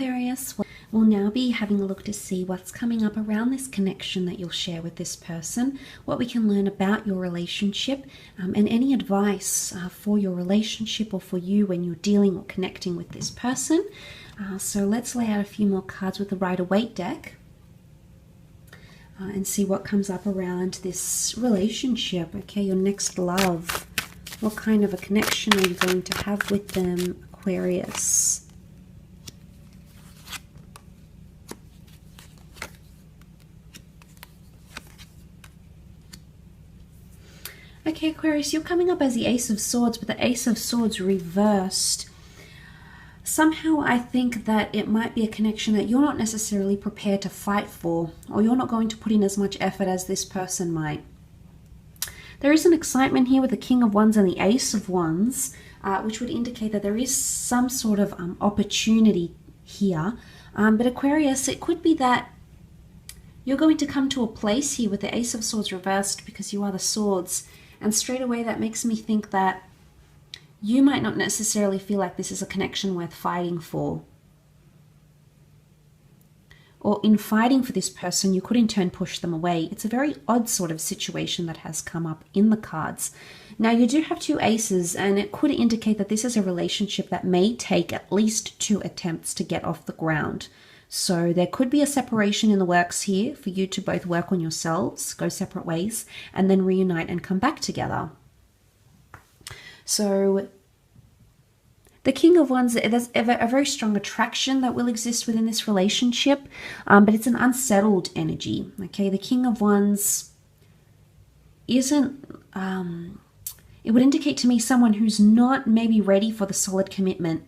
Aquarius, we'll now be having a look to see what's coming up around this connection that you'll share with this person, what we can learn about your relationship, and any advice for your relationship or for you when you're dealing or connecting with this person. So let's lay out a few more cards with the Rider-Waite deck and see what comes up around this relationship. Okay, your next love. What kind of a connection are you going to have with them, Aquarius? Okay, Aquarius, you're coming up as the Ace of Swords, but the Ace of Swords reversed. Somehow I think that it might be a connection that you're not necessarily prepared to fight for, or you're not going to put in as much effort as this person might. There is an excitement here with the King of Wands and the Ace of Wands, which would indicate that there is some sort of opportunity here. But Aquarius, it could be that you're going to come to a place here with the Ace of Swords reversed because you are the Swords. And straight away that makes me think that you might not necessarily feel like this is a connection worth fighting for. Or in fighting for this person, you could in turn push them away. It's a very odd sort of situation that has come up in the cards. Now you do have two aces, and it could indicate that this is a relationship that may take at least 2 attempts to get off the ground. So there could be a separation in the works here for you to both work on yourselves, go separate ways, and then reunite and come back together. So the King of Wands, there's a very strong attraction that will exist within this relationship, but it's an unsettled energy. Okay, the King of Wands isn't, it would indicate to me someone who's not maybe ready for the solid commitment.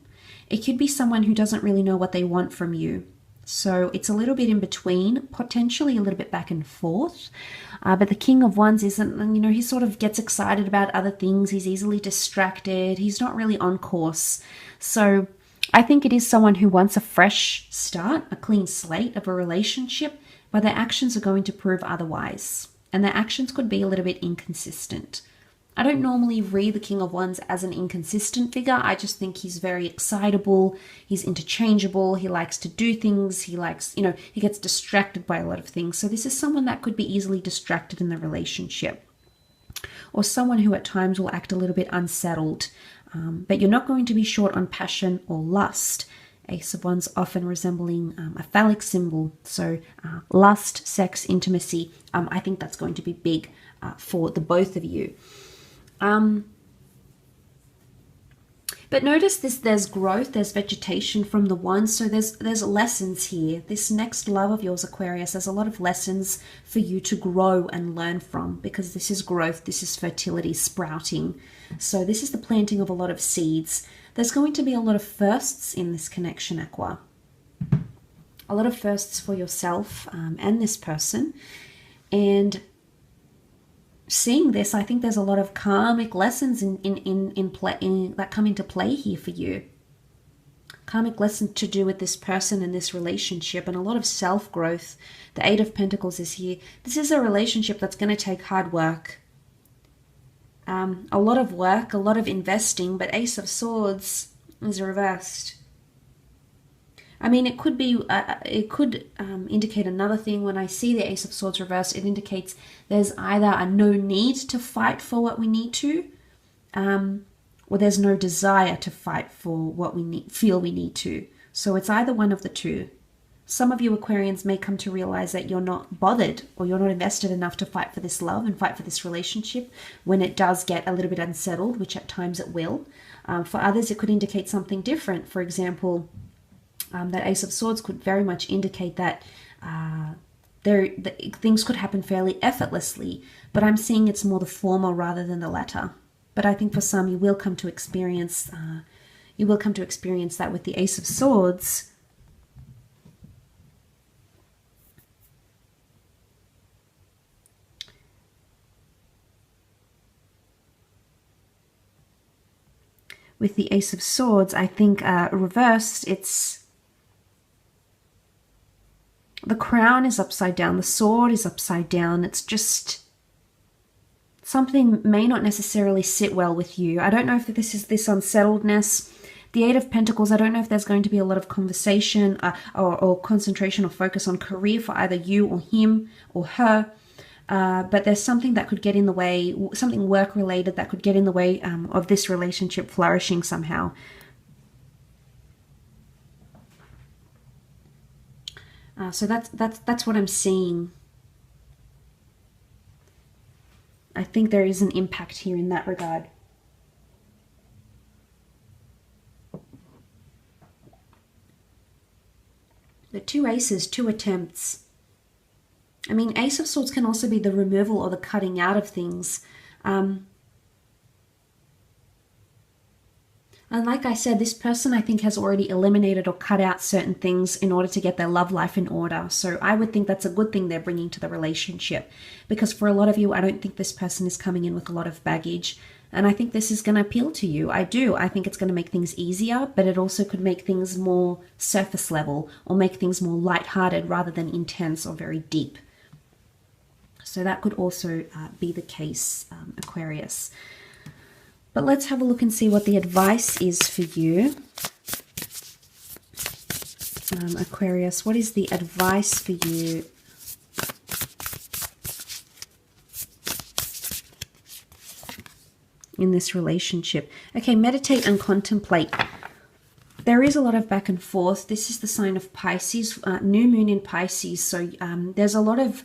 It could be someone who doesn't really know what they want from you. So it's a little bit in between, potentially a little bit back and forth. But the King of Wands isn't, he sort of gets excited about other things. He's easily distracted. He's not really on course. So I think it is someone who wants a fresh start, a clean slate of a relationship, but their actions are going to prove otherwise. And their actions could be a little bit inconsistent. I don't normally read the King of Wands as an inconsistent figure. I just think he's very excitable. He's interchangeable. He likes to do things. He likes, he gets distracted by a lot of things. So this is someone that could be easily distracted in the relationship, or someone who at times will act a little bit unsettled. But you're not going to be short on passion or lust. Ace of Wands often resembling a phallic symbol. So lust, sex, intimacy, I think that's going to be big for the both of you. But notice there's growth, there's vegetation from the Wands, so there's lessons here. This next love of yours, Aquarius, there's a lot of lessons for you to grow and learn from, because this is growth, this is fertility, sprouting. So this is the planting of a lot of seeds. There's going to be a lot of firsts in this connection, Aqua. A lot of firsts for yourself and this person. And seeing this, I think there's a lot of karmic lessons that come into play here for you. Karmic lesson to do with this person and this relationship, and a lot of self-growth. The Eight of Pentacles is here. This is a relationship that's going to take hard work. A lot of work, a lot of investing, but Ace of Swords is reversed. I mean, it could be, it could indicate another thing. When I see the Ace of Swords reversed, it indicates there's either a no need to fight for what we need to, or there's no desire to fight for what we feel we need to. So it's either one of the two. Some of you Aquarians may come to realize that you're not bothered, or you're not invested enough to fight for this love and fight for this relationship when it does get a little bit unsettled, which at times it will. For others, it could indicate something different. For example, that Ace of Swords could very much indicate that things could happen fairly effortlessly, but I'm seeing it's more the former rather than the latter. But I think for some, you will come to experience that with the Ace of Swords. With the Ace of Swords, I think reversed, the crown is upside down, the sword is upside down. It's just something may not necessarily sit well with you. I don't know if this is this unsettledness, The Eight of Pentacles, I don't know if there's going to be a lot of conversation or concentration or focus on career for either you or him or her. But there's something that could get in the way, something work-related that could get in the way of this relationship flourishing somehow. So that's what I'm seeing. I think there is an impact here in that regard. The two aces, two attempts. I mean, Ace of Swords can also be the removal or the cutting out of things. And like I said, this person, I think, has already eliminated or cut out certain things in order to get their love life in order. So I would think that's a good thing they're bringing to the relationship. Because for a lot of you, I don't think this person is coming in with a lot of baggage. And I think this is going to appeal to you. I do. I think it's going to make things easier, but it also could make things more surface level or make things more lighthearted rather than intense or very deep. So that could also be the case, Aquarius. But let's have a look and see what the advice is for you. Aquarius, what is the advice for you? In this relationship. Okay, meditate and contemplate. There is a lot of back and forth. This is the sign of Pisces, new moon in Pisces. So there's a lot of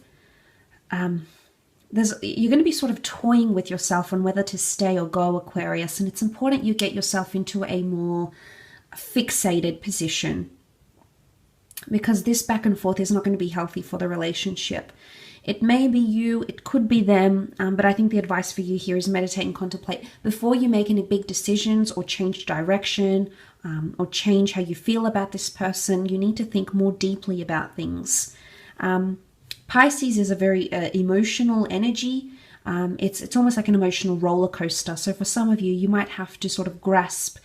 you're going to be sort of toying with yourself on whether to stay or go, Aquarius, and it's important you get yourself into a more fixated position, because this back and forth is not going to be healthy for the relationship. It may be you, it could be them, but I think the advice for you here is meditate and contemplate. Before you make any big decisions or change direction or change how you feel about this person, you need to think more deeply about things. Pisces is a very emotional energy. It's almost like an emotional roller coaster. So for some of you, you might have to sort of grasp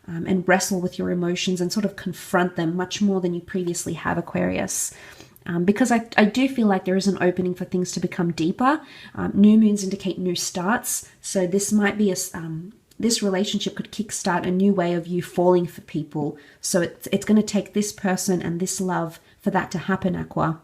and wrestle with your emotions and sort of confront them much more than you previously have, Aquarius. Because I do feel like there is an opening for things to become deeper. New moons indicate new starts. So this might be this relationship could kickstart a new way of you falling for people. So it's going to take this person and this love for that to happen, Aqua.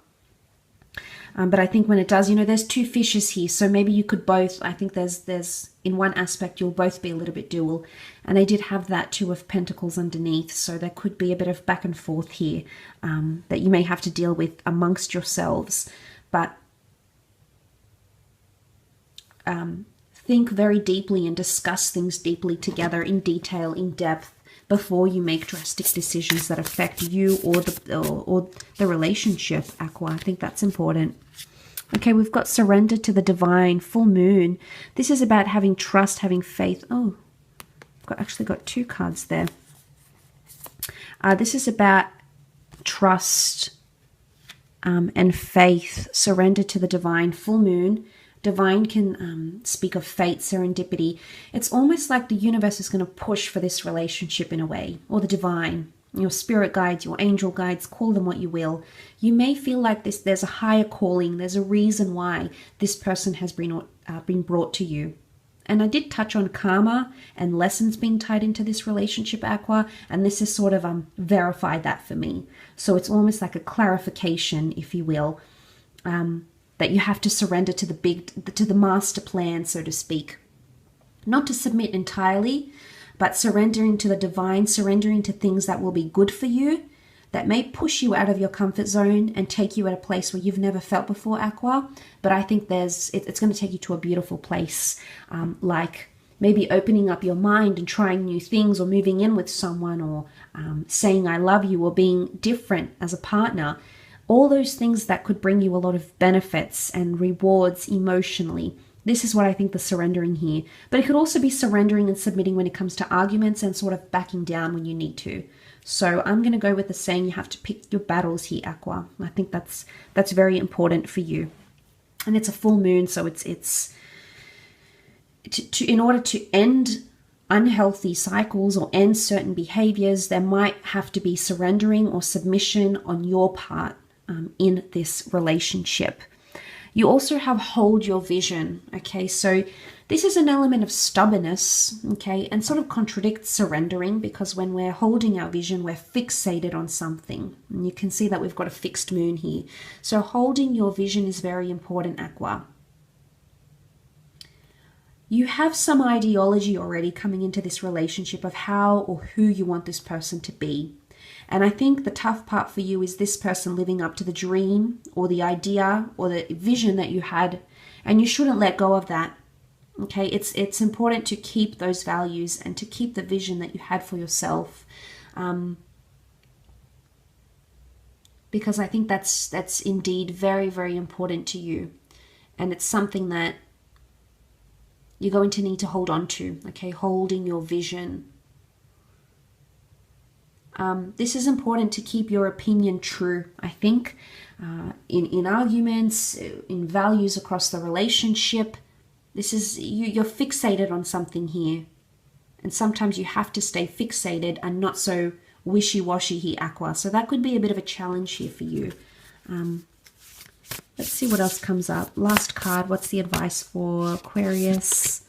But I think when it does, there's two fishes here. So maybe you could both, I think there's in one aspect, you'll both be a little bit dual. And they did have that Two of Pentacles underneath. So there could be a bit of back and forth here that you may have to deal with amongst yourselves. But think very deeply and discuss things deeply together in detail, in depth, before you make drastic decisions that affect you or the relationship, Aqua. I think that's important. Okay, we've got surrender to the divine, full moon. This is about having trust, having faith. Oh, I've actually got two cards there. This is about trust and faith, surrender to the divine, full moon. Divine can speak of fate, serendipity. It's almost like the universe is going to push for this relationship in a way, or the divine, your spirit guides, your angel guides, call them what you will. You may feel like there's a higher calling, there's a reason why this person has been brought to you. And I did touch on karma and lessons being tied into this relationship, Aqua, and this has sort of verified that for me. So it's almost like a clarification, if you will, that you have to surrender to the master plan, so to speak. Not to submit entirely, but surrendering to the divine, surrendering to things that will be good for you, that may push you out of your comfort zone and take you at a place where you've never felt before, Aqua. But I think it's going to take you to a beautiful place, like maybe opening up your mind and trying new things, or moving in with someone, or saying I love you, or being different as a partner. All those things that could bring you a lot of benefits and rewards emotionally. This is what I think the surrendering here. But it could also be surrendering and submitting when it comes to arguments, and sort of backing down when you need to. So I'm going to go with the saying you have to pick your battles here, Aqua. I think that's very important for you. And it's a full moon, so it's in order to end unhealthy cycles or end certain behaviors, there might have to be surrendering or submission on your part in this relationship. You also have hold your vision. Okay, so This is an element of stubbornness, okay, and sort of contradicts surrendering, because when we're holding our vision, we're fixated on something. And you can see that we've got a fixed moon here. So holding your vision is very important, Aqua. You have some ideology already coming into this relationship of how or who you want this person to be. And I think the tough part for you is this person living up to the dream or the idea or the vision that you had, and you shouldn't let go of that. Okay, it's important to keep those values and to keep the vision that you had for yourself, because I think that's indeed very, very important to you, and it's something that you're going to need to hold on to. Okay, holding your vision. This is important to keep your opinion true, I think, in arguments, in values across the relationship. This is, you're fixated on something here. And sometimes you have to stay fixated and not so wishy-washy here, Aqua. So that could be a bit of a challenge here for you. Let's see what else comes up. Last card, what's the advice for Aquarius?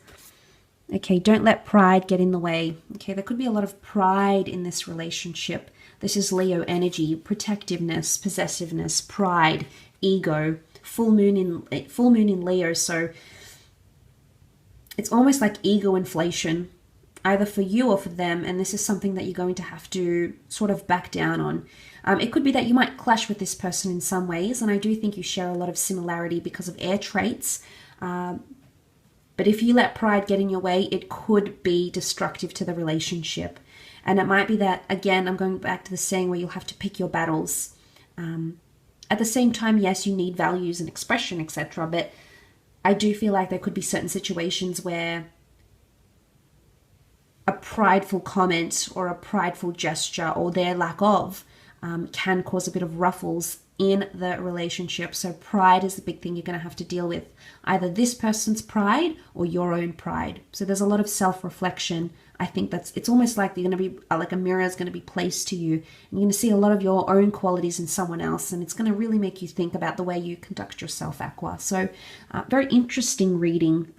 Okay, don't let pride get in the way. Okay, there could be a lot of pride in this relationship. This is Leo energy, protectiveness, possessiveness, pride, ego, full moon in Leo. So it's almost like ego inflation, either for you or for them, and this is something that you're going to have to sort of back down on. It could be that you might clash with this person in some ways, and I do think you share a lot of similarity because of air traits. But if you let pride get in your way, it could be destructive to the relationship. And it might be that, again, I'm going back to the saying where you'll have to pick your battles. At the same time, yes, you need values and expression, etc. But I do feel like there could be certain situations where a prideful comment or a prideful gesture or their lack of can cause a bit of ruffles in the relationship. So pride is the big thing you're going to have to deal with. Either this person's pride or your own pride. So there's a lot of self-reflection. I think it's almost like you're going to be like a mirror is going to be placed to you. And you're going to see a lot of your own qualities in someone else. And it's going to really make you think about the way you conduct yourself, Aqua. So very interesting reading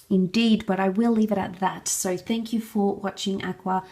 indeed, but I will leave it at that. So thank you for watching, Aqua.